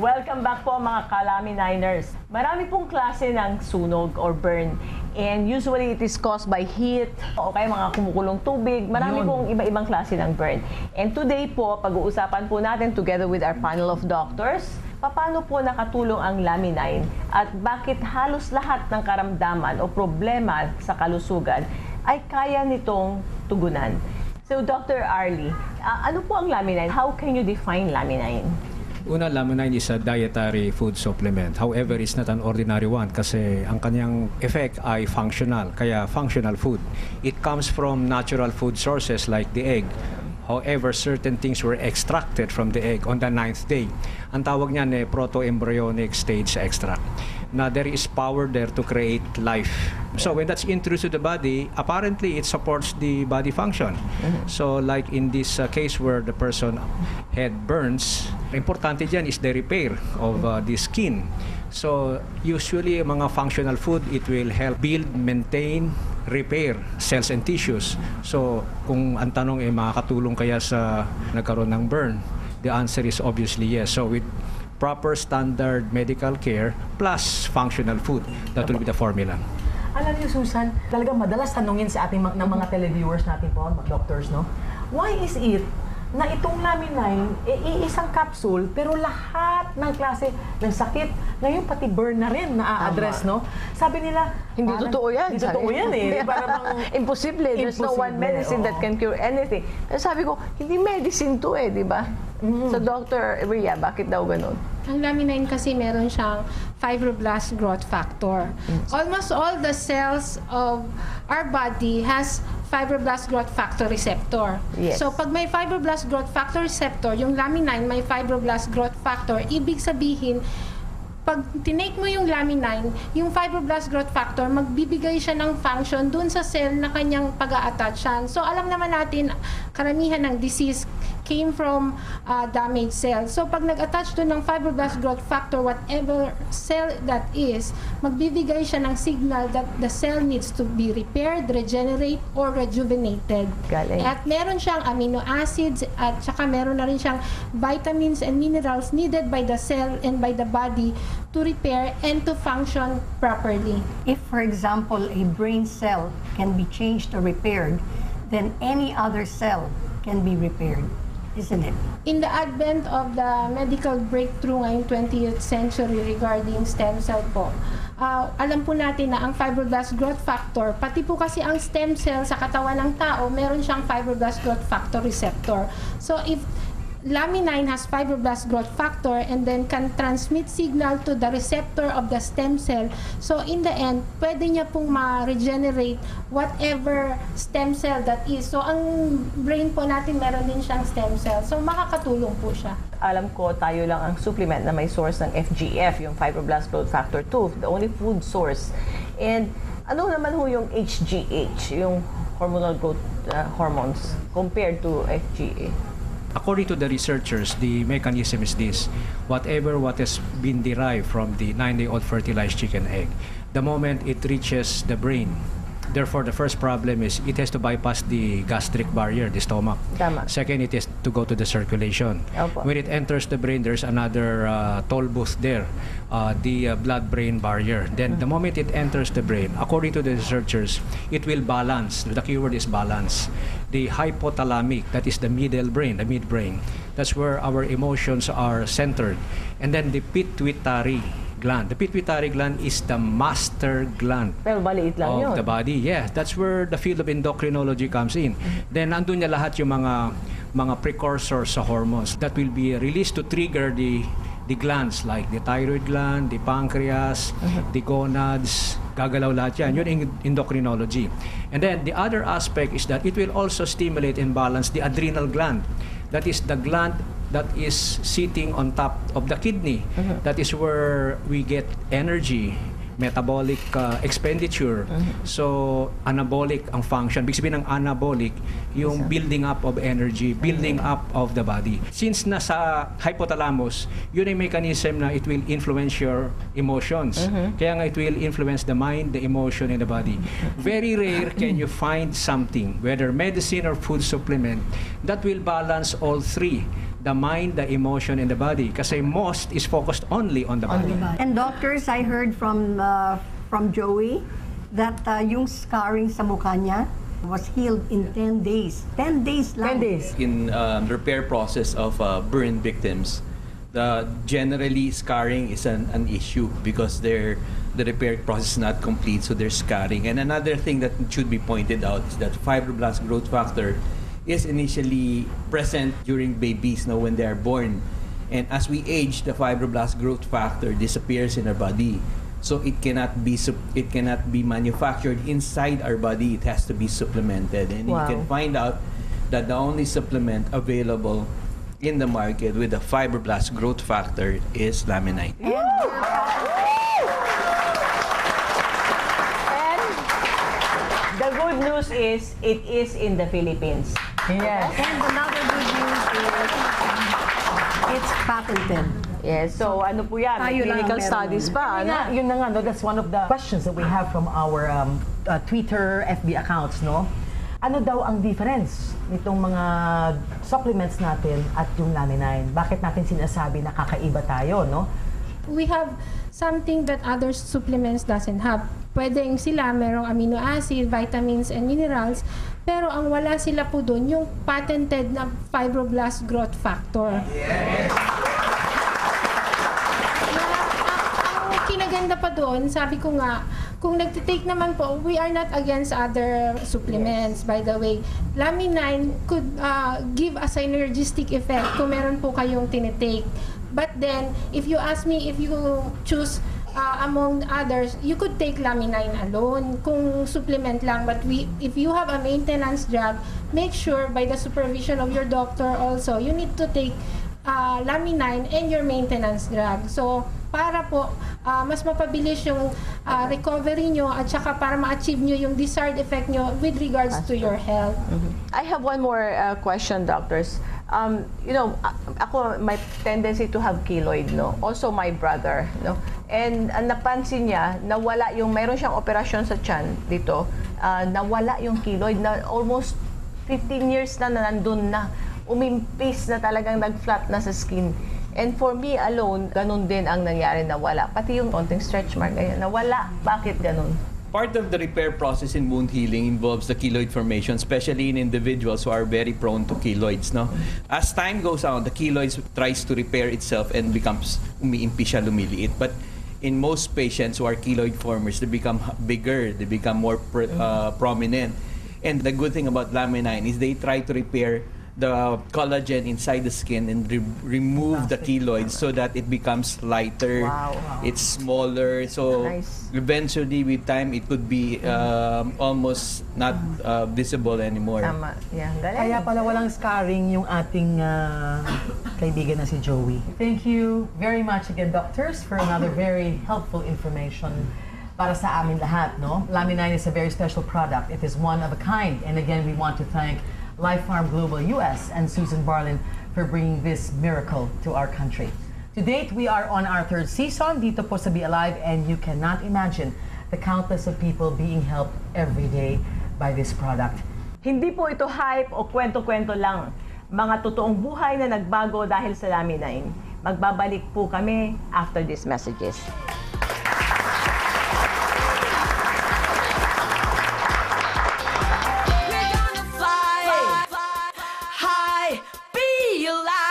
Welcome back po mga Kalaminers. Marami pong klase ng sunog or burn. And usually it is caused by heat o kaya mga kumukulong tubig. Marami pong iba-ibang klase ng burn. And today po, pag-uusapan po natin together with our panel of doctors, paano po nakatulong ang Laminin at bakit halos lahat ng karamdaman o problema sa kalusugan ay kaya nitong tugunan. So Dr. Arlie, ano po ang Laminin? How can you define Laminin? Una, Laminin is a dietary food supplement. However, it's not an ordinary one kasi ang kanyang effect ay functional, kaya functional food. It comes from natural food sources like the egg. However, certain things were extracted from the egg on the 9th day. Ang tawag niyan ay proto-embryonic stage extract. Na there is power there to create life. So when that's introduced to the body, apparently it supports the body function. So like in this case where the person had burns, importante dyan is the repair of the skin. So usually mga functional food, it will help build, maintain, repair cells and tissues. So kung ang tanong ay makakatulong kaya sa nagkaroon ng burn, the answer is obviously yes. So with proper standard medical care plus functional food, that will be the formula. Alam niyo, Susan, talagang madalas tanungin sa ating ng mga televiewers natin po, mga doctors, no? Why is it na itong Laminin, iisang capsule, pero lahat ng klase ng sakit, ngayon pati burn na rin na-address, no? Sabi nila, Hindi totoo yan. Hindi totoo yan eh. Parang Imposible. There's no one medicine that can cure anything. Pero sabi ko, hindi medicine to eh, di ba? So Dr. Ria, bakit daw ganun? Ang Laminin kasi meron siyang fibroblast growth factor. Almost all the cells of our body has fibroblast growth factor receptor. Yes. So pag may fibroblast growth factor receptor, yung Laminin may fibroblast growth factor, ibig sabihin, pag tinake mo yung Laminin, yung fibroblast growth factor, magbibigay siya ng function dun sa cell na kanyang pag-a-attachan. So alam naman natin, karamihan ng disease came from damaged cells. So pag nag-attach dun ng fibroblast growth factor, whatever cell that is, magbibigay siya ng signal that the cell needs to be repaired, regenerate, or rejuvenated. Galing. At meron siyang amino acids at saka meron na rin siyang vitamins and minerals needed by the cell and by the body to repair and to function properly. If, for example, a brain cell can be changed or repaired, then any other cell can be repaired, isn't it? In the advent of the medical breakthrough ngayong 20th century regarding stem cell po, alam po natin na ang fibroblast growth factor, pati po kasi ang stem cell sa katawan ng tao, meron siyang fibroblast growth factor receptor. So if Laminin has fibroblast growth factor and then can transmit signal to the receptor of the stem cell. So in the end, pwede niya pong ma-regenerate whatever stem cell that is. So ang brain po natin meron din siyang stem cell. So makakatulong po siya. Alam ko, tayo lang ang supplement na may source ng FGF, yung fibroblast growth factor 2, the only food source. And ano naman ho yung HGH, yung hormonal growth hormones, compared to FGA? According to the researchers, the mechanism is this. What has been derived from the 9-day-old fertilized chicken egg, the moment it reaches the brain, therefore the first problem is it has to bypass the gastric barrier, the stomach. Tama. Second, it has to go to the circulation. Opo. When it enters the brain, there's another toll booth there, the blood-brain barrier. Then the moment it enters the brain, according to the researchers, it will balance. The keyword is balance. The hypothalamic, that is the middle brain, the midbrain. That's where our emotions are centered. And then the pituitary gland. The pituitary gland is the master gland Pero maliit lang yun. of the body. Yeah, that's where the field of endocrinology comes in. Then andun niya lahat yung mga precursors sa hormones that will be released to trigger the glands like the thyroid gland, the pancreas, the gonads, gagalaw lahat yan. Yun yung endocrinology. And then the other aspect is that it will also stimulate and balance the adrenal gland. That is the gland that is sitting on top of the kidney. That is where we get energy, metabolic expenditure. So, anabolic ang function. Big sabihin ng anabolic, yung building up of energy, building up of the body. Since nasa hypothalamus, yun ay mechanism na it will influence your emotions. Kaya nga it will influence the mind, the emotion, and the body. Very rare can you find something, whether medicine or food supplement, that will balance all three. the mind, the emotion, and the body. Kasi most is focused only on the body. And doctors, I heard from Joey that yung scarring sa mukha niya was healed in 10 days. 10 days lang. 10 days. In repair process of burn victims, generally scarring is an issue because the repair process is not complete, so there's scarring. And another thing that should be pointed out is that fibroblast growth factor is initially present during babies now when they are born. And as we age, the fibroblast growth factor disappears in our body. So it cannot be manufactured inside our body. It has to be supplemented. And Wow. you can find out that the only supplement available in the market with the fibroblast growth factor is laminite. And the good news is, it is in the Philippines. Yes. And another good news is it's patented. Yes, so ano po yan? May Tayo lang clinical meron studies nun. pa, ano? Yun na nga, no? That's one of the questions that we have from our Twitter, FB accounts, no? Ano daw ang difference nitong mga supplements natin at yung laminine? Bakit natin sinasabi na kakaiba tayo, no? We have something that other supplements doesn't have. Pwedeng sila merong amino acid, vitamins, and minerals, pero ang wala sila po doon, yung patented na fibroblast growth factor. Ang kinaganda pa doon, sabi ko nga, kung nagtitake naman po, we are not against other supplements, by the way. Laminine could give a synergistic effect kung meron po kayong tinitake. But then, if you ask me if you choose among others, you could take laminine alone kung supplement lang. But if you have a maintenance drug, make sure by the supervision of your doctor also, you need to take laminine and your maintenance drug. So, para po mas mapabilis yung recovery nyo at saka para ma-achieve nyo yung desired effect nyo with regards to your health. I have one more question, doctors. You know, ako, my tendency to have keloid, no? Also my brother, no? And napansin niya, nawala yung, mayroon siyang operasyon sa tiyan dito, nawala yung keloid na almost 15 years na nandun na, umimpis na talagang nag-flat na sa skin. And for me alone, ganun din ang nangyari, nawala. Pati yung konting stretch mark, ganyan, nawala. Bakit ganun? Part of the repair process in wound healing involves the keloid formation, especially in individuals who are very prone to keloids. No, as time goes on, the keloids tries to repair itself and becomes umiimpi siya, lumiliit. But in most patients who are keloid formers, they become bigger, they become more prominent. And the good thing about laminine is they try to repair the collagen inside the skin and remove the keloids so that it becomes lighter. Wow. It's smaller. So Nice. eventually, with time, it could be almost not visible anymore. Tama. Yeah, galing. Kaya pala walang scarring yung ating kaibigan na si Joey. Thank you very much again, doctors, for another very helpful information para sa amin lahat, no? Laminine is a very special product. It is one of a kind. And again, we want to thank Life Farm Global US and Susan Barlin for bringing this miracle to our country. To date, we are on our third season dito po sa Be Alive, and you cannot imagine the countless of people being helped every day by this product. Hindi po ito hype o kwento-kwento lang. Mga totoong buhay na nagbago dahil sa laminine. Magbabalik po kami after these messages. We're gonna fly high, be alive.